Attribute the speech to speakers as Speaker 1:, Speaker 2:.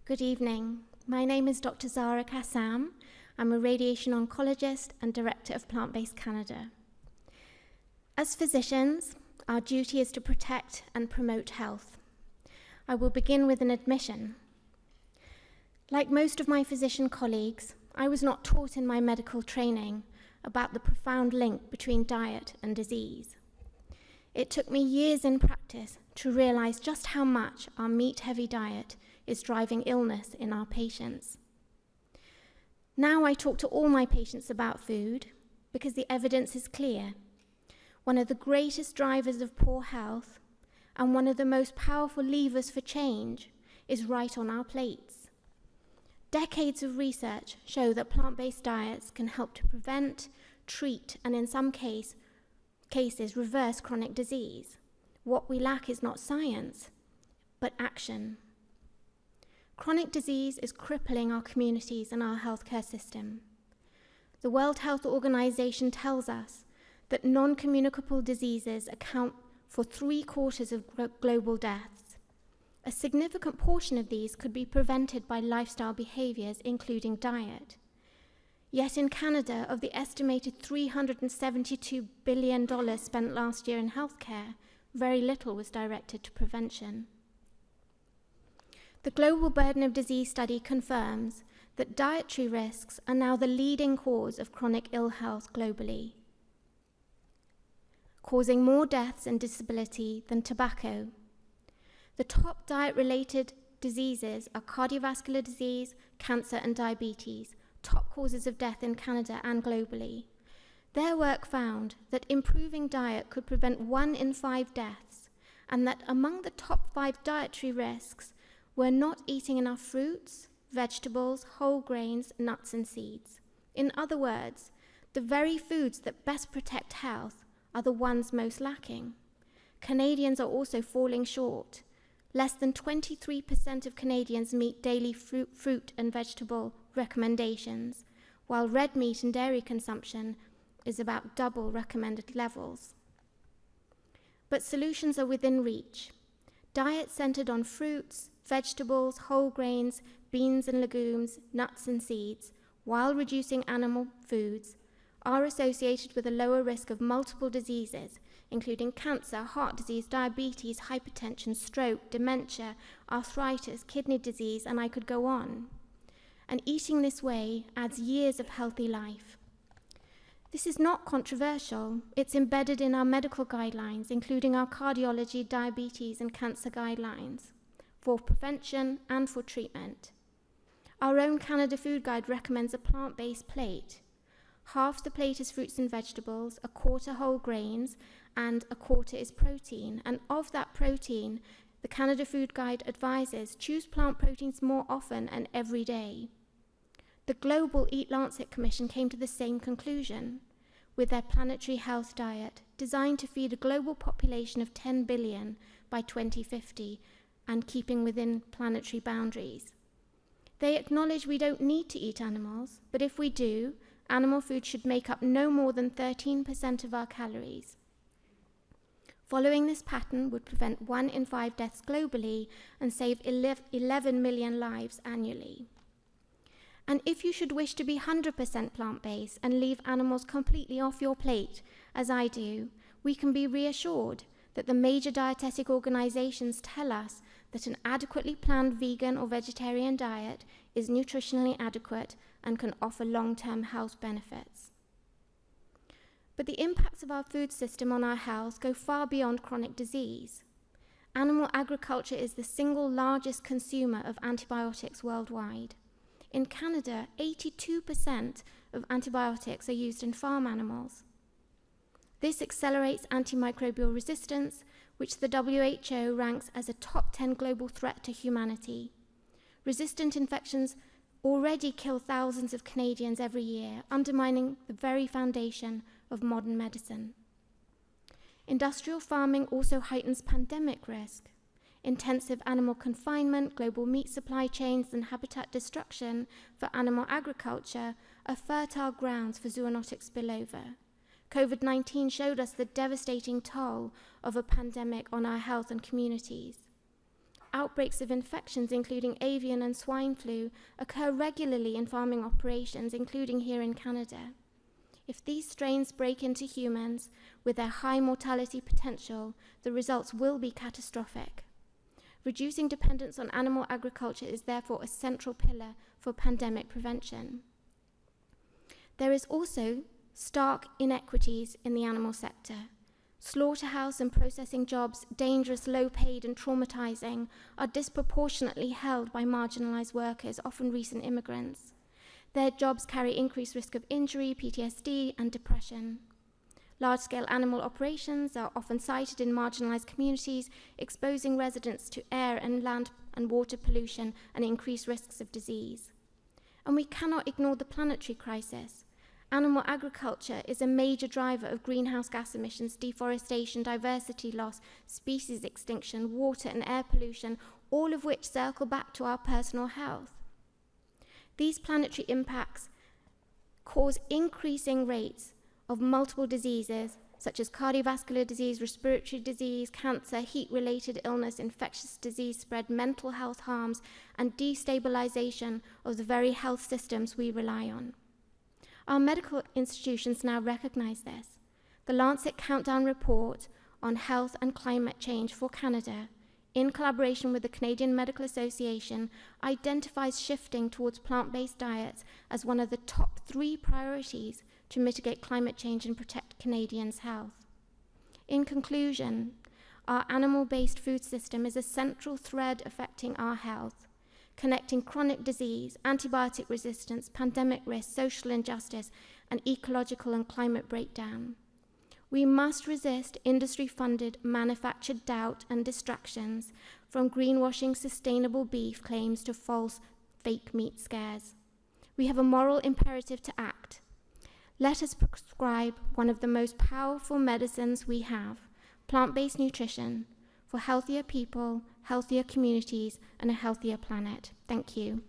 Speaker 1: Good evening. My name is Dr. Zahra Kassam. I'm a radiation oncologist and director of Plant-Based Canada. As physicians, our duty is to protect and promote health. I will begin with an admission. Like most of my physician colleagues, I was not taught in my medical training about the profound link between diet and disease. It took me years in practice to realize just how much our meat-heavy diet is driving illness in our patients. Now I talk to all my patients about food because the evidence is clear. One of the greatest drivers of poor health and one of the most powerful levers for change is right on our plates. Decades of research show that plant-based diets can help to prevent, treat, and in some cases reverse chronic disease. What we lack is not science, but action. Chronic disease is crippling our communities and our healthcare system. The World Health Organization tells us that non-communicable diseases account for 3/4 of global deaths. A significant portion of these could be prevented by lifestyle behaviors, including diet. Yet in Canada, of the estimated $372 billion spent last year in healthcare, very little was directed to prevention. The Global Burden of Disease study confirms that dietary risks are now the leading cause of chronic ill health globally, causing more deaths and disability than tobacco. The top diet-related diseases are cardiovascular disease, cancer, and diabetes, top causes of death in Canada and globally. Their work found that improving diet could prevent 1 in 5 deaths, and that among the top 5 dietary risks were not eating enough fruits, vegetables, whole grains, nuts, and seeds. In other words, the very foods that best protect health are the ones most lacking. Canadians are also falling short. Less than 23% of Canadians meet daily fruit and vegetable recommendations, while red meat and dairy consumption is about double recommended levels. But solutions are within reach. Diets centered on fruits, vegetables, whole grains, beans and legumes, nuts and seeds, while reducing animal foods, are associated with a lower risk of multiple diseases, including cancer, heart disease, diabetes, hypertension, stroke, dementia, arthritis, kidney disease, and I could go on. And eating this way adds years of healthy life. This is not controversial. It's embedded in our medical guidelines, including our cardiology, diabetes, and cancer guidelines, for prevention and for treatment. Our own Canada Food Guide recommends a plant-based plate. Half the plate is fruits and vegetables, 1/4 whole grains, and 1/4 is protein. And of that protein, the Canada Food Guide advises choose plant proteins more often and every day. The Global Eat Lancet Commission came to the same conclusion with their planetary health diet, designed to feed a global population of 10 billion by 2050 and keeping within planetary boundaries. They acknowledge we don't need to eat animals, but if we do, animal food should make up no more than 13% of our calories. Following this pattern would prevent 1 in 5 deaths globally and save 11 million lives annually. And if you should wish to be 100% plant-based and leave animals completely off your plate, as I do, we can be reassured that the major dietetic organizations tell us that an adequately planned vegan or vegetarian diet is nutritionally adequate and can offer long-term health benefits. But the impacts of our food system on our health go far beyond chronic disease. Animal agriculture is the single largest consumer of antibiotics worldwide. In Canada, 82% of antibiotics are used in farm animals. This accelerates antimicrobial resistance, which the WHO ranks as a top 10 global threat to humanity. Resistant infections already kill thousands of Canadians every year, undermining the very foundation of modern medicine. Industrial farming also heightens pandemic risk. Intensive animal confinement, global meat supply chains, and habitat destruction for animal agriculture are fertile grounds for zoonotic spillover. COVID-19 showed us the devastating toll of a pandemic on our health and communities. outbreaks of infections, including avian and swine flu, occur regularly in farming operations, including here in Canada. If these strains break into humans with their high mortality potential, the results will be catastrophic. Reducing dependence on animal agriculture is therefore a central pillar for pandemic prevention. There is also stark inequities in the animal sector. Slaughterhouse and processing jobs, dangerous, low-paid and traumatizing, are disproportionately held by marginalized workers, often recent immigrants. Their jobs carry increased risk of injury, PTSD, and depression. Large-scale animal operations are often sited in marginalized communities, exposing residents to air and land and water pollution and increased risks of disease. And we cannot ignore the planetary crisis. Animal agriculture is a major driver of greenhouse gas emissions, deforestation, diversity loss, species extinction, water and air pollution, all of which circle back to our personal health. These planetary impacts cause increasing rates of multiple diseases, such as cardiovascular disease, respiratory disease, cancer, heat-related illness, infectious disease spread, mental health harms, and destabilization of the very health systems we rely on. Our medical institutions now recognize this. The Lancet Countdown Report on Health and Climate Change for Canada, in collaboration with the Canadian Medical Association, identifies shifting towards plant-based diets as one of the top 3 priorities to mitigate climate change and protect Canadians' health. In conclusion, our animal-based food system is a central thread affecting our health, connecting chronic disease, antibiotic resistance, pandemic risk, social injustice, and ecological and climate breakdown. We must resist industry-funded manufactured doubt and distractions, from greenwashing sustainable beef claims to false fake meat scares. We have a moral imperative to act. Let us prescribe one of the most powerful medicines we have, plant-based nutrition, for healthier people, healthier communities, and a healthier planet. Thank you.